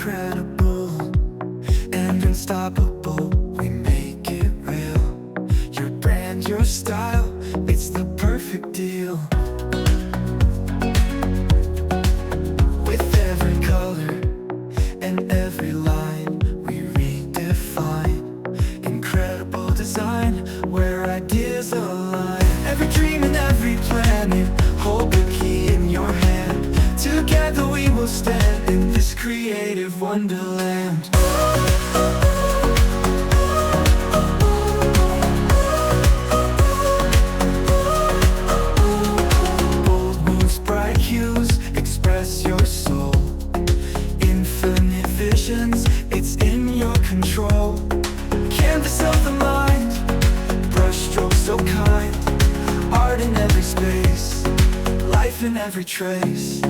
incredible and unstoppable. We make it real. Your brand, your style, it's the perfect deal. With every color and every line, we redefine incredible design where ideas align. Every dream and every planet, hold the key in your hand. Together we will stand in this creative wonderland. Bold moves, bright hues, express your soul. Infinite visions, it's in your control. Canvas of the mind, brush strokes so kind. Art in every space, life in every trace.